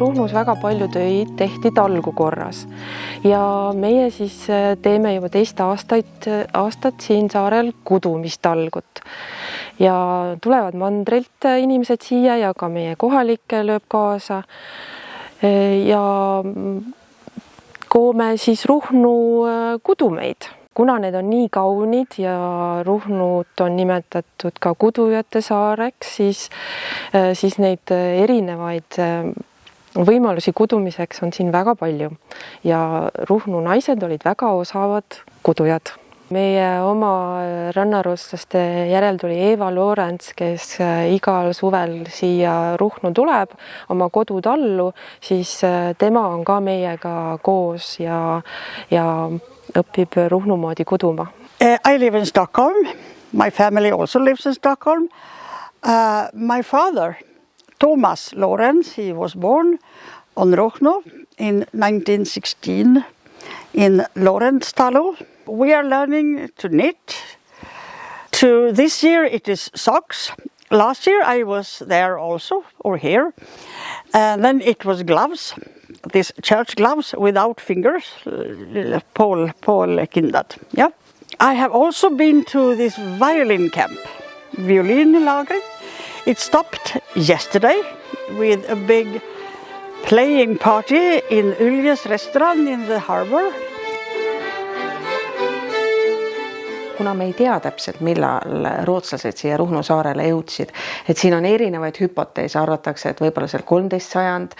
Ruhnus väga palju töid tehti talgu korras ja meie siis teeme juba teist aastat siin saarel kudumistalgut. Ja tulevad mandrilt inimesed siia ja ka meie kohalikke lööb kaasa. Ja koome siis Ruhnu kudumeid. Kuna need on nii kaunid ja Ruhnut on nimetatud ka kudujate saareks, siis neid erinevaid võimalusi kudumiseks on siin väga palju. Ja Ruhnu naised olid väga osavad kudujad. Meie oma rannarootslaste järel tuli Eva Lorenz, kes igal suvel siia Ruhnu tuleb oma kodutallu, siis tema on ka meiega koos ja õpib Ruhnu moodi kuduma. I live in Stockholm. My family also lives in Stockholm. My father, Thomas Lorenz, he was born on Ruhnu in 1916 in Lorenztalo. We are learning to knit. This year it is socks. Last year I was there also, or here. And then it was gloves. These church gloves without fingers, Paul Kindad. Yeah. I have also been to this violin camp, violinlager. It stopped yesterday with a big playing party in Yljes restaurant in the harbor. Kuna me ei tea täpselt, millal rootslased siia Ruhnu saarele jõudsid, et siin on erinevaid hüpoteese, arvatakse, et võib-olla seal 13. sajand,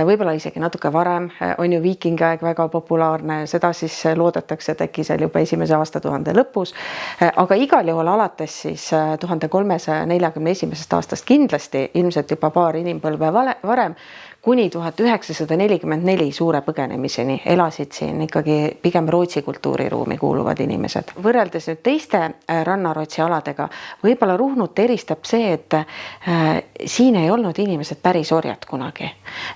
võib-olla isegi natuke varem, on ju viikingiaeg väga populaarne, seda siis loodetakse, et äkki seal juba esimese aastatuhande lõpus, aga igal juhul alates siis 1341. aastast kindlasti, ilmselt juba paar inimpõlve varem, kuni 1944 suure põgenemiseni elasid siin ikkagi pigem Rootsi kultuuriruumi kuuluvad inimesed. Võrreldes nüüd teiste rannarootsi aladega, võib-olla Ruhnut eristab see, et siin ei olnud inimesed päris orjad kunagi.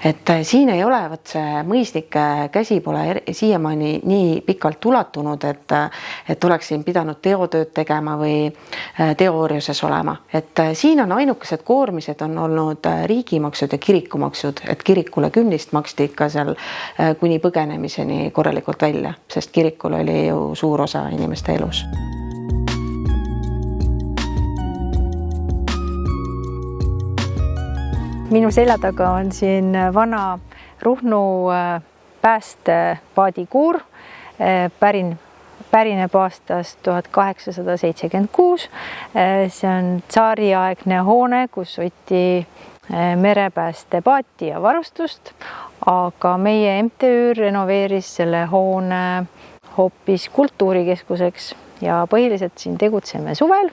Et siin ei ole, see mõisnike käsi pole siiamaani nii pikalt ulatunud, et oleks siin pidanud teotööd tegema või teoorjuses olema. Et siin on ainukesed koormised on olnud riigimaksud ja kirikumaksud, et kirikule künnist maksti ikka seal kuni põgenemiseni korralikult välja, sest kirikul oli ju suur osa inimeste elus. Minu selja taga on siin vana Ruhnu päästepaadikuur, pärineb aastast 1876. See on tsaariaegne hoone, kus hoiti merepäästepaati ja varustust, aga meie MTÜ renoveeris selle hoone hoopis kultuurikeskuseks ja põhiliselt siin tegutseme suvel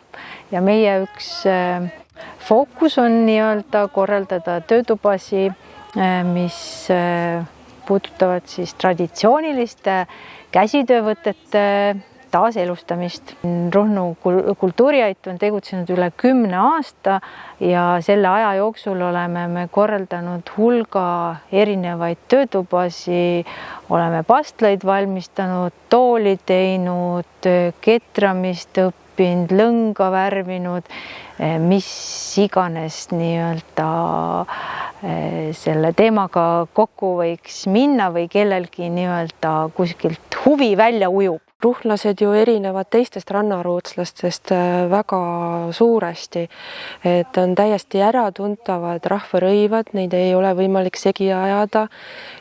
ja meie üks fookus on nii-öelda korraldada töötubasi, mis puudutavad siis traditsiooniliste käsitöövõtete taaselustamist. Ruhnu kultuuriait on tegutsenud üle 10 aasta ja selle aja jooksul oleme me korraldanud hulga erinevaid töötubasi, oleme pastlaid valmistanud, tooli teinud, ketramist õppinud, lõnga värvinud, mis iganes nii-öelda selle teemaga kokku võiks minna või kellelgi nii-öelda kuskilt huvi välja ujub. Ruhlased ju erinevad teistest rannarootslastest väga suuresti, et on täiesti äratuntavad rahvarõivad, neid ei ole võimalik segi ajada,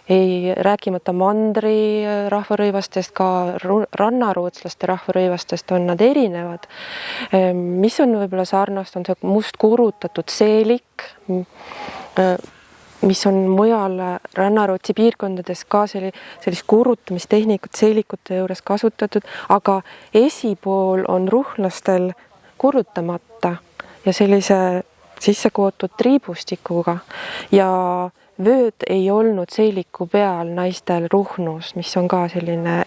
ei rääkimata mandri rahvarõivastest, ka rannarootslaste rahvarõivastest on nad erinevad. Mis on võib-olla sarnast, on see must kurutatud seelik, mis on mujal Rannarootsi piirkondades ka sellist kurutamistehnikut seelikute juures kasutatud, aga esipool on ruhlastel kurutamata ja sellise sissekootud triibustikuga ja vööd ei olnud seeliku peal naistel Ruhnus, mis on ka selline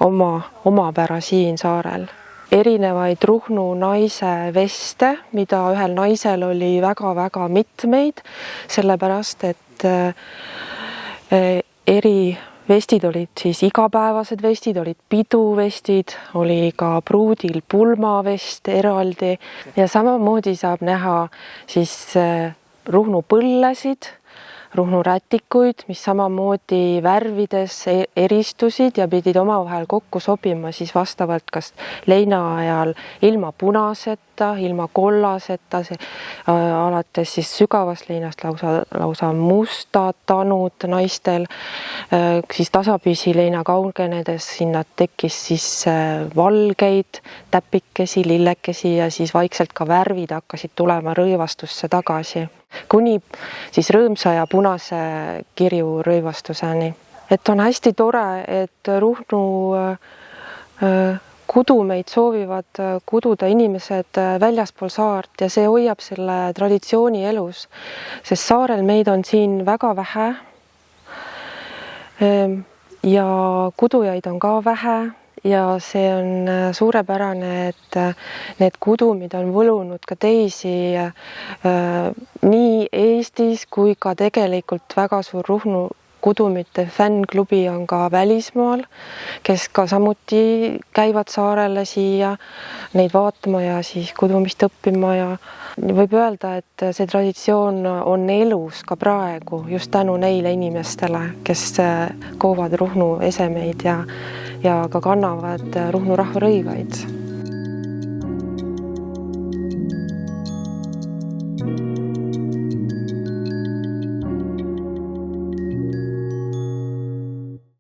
omapära siin saarel. Erinevaid Ruhnu naise veste, mida ühel naisel oli väga-väga mitmeid, sellepärast, et eri vestid olid siis igapäevased vestid, olid piduvestid, oli ka pruudil pulmavest eraldi ja samamoodi saab näha siis Ruhnu põllesid, Ruhnu rätikuid, mis samamoodi värvides eristusid ja pidid omavahel kokku sobima siis vastavalt kas leina ajal ilma punaseta, ilma kollaseta, alates siis sügavast leinast lausa mustad tanud naistel, siis tasapisi leina kaugenedes sinna tekkis siis valgeid täpikesi, lillekesi ja siis vaikselt ka värvid hakkasid tulema rõivastusse tagasi, kuni siis rõõmsa ja punase kirju rõivastuseni. Et on hästi tore, et Ruhnu kudumeid soovivad kududa inimesed väljaspool saart ja see hoiab selle traditsiooni elus, sest saarel meid on siin väga vähe ja kudujaid on ka vähe ja see on suurepärane, et need kudumid on võlunud ka teisi nii Eestis kui ka tegelikult väga suur Ruhnu kudumite fännklubi on ka välismaal, kes ka samuti käivad saarele siia neid vaatama ja siis kudumist õppima ja võib öelda, et see traditsioon on elus ka praegu just tänu neile inimestele, kes koovad Ruhnu esemeid ja ka kannavad Ruhnu rahva rõivaid.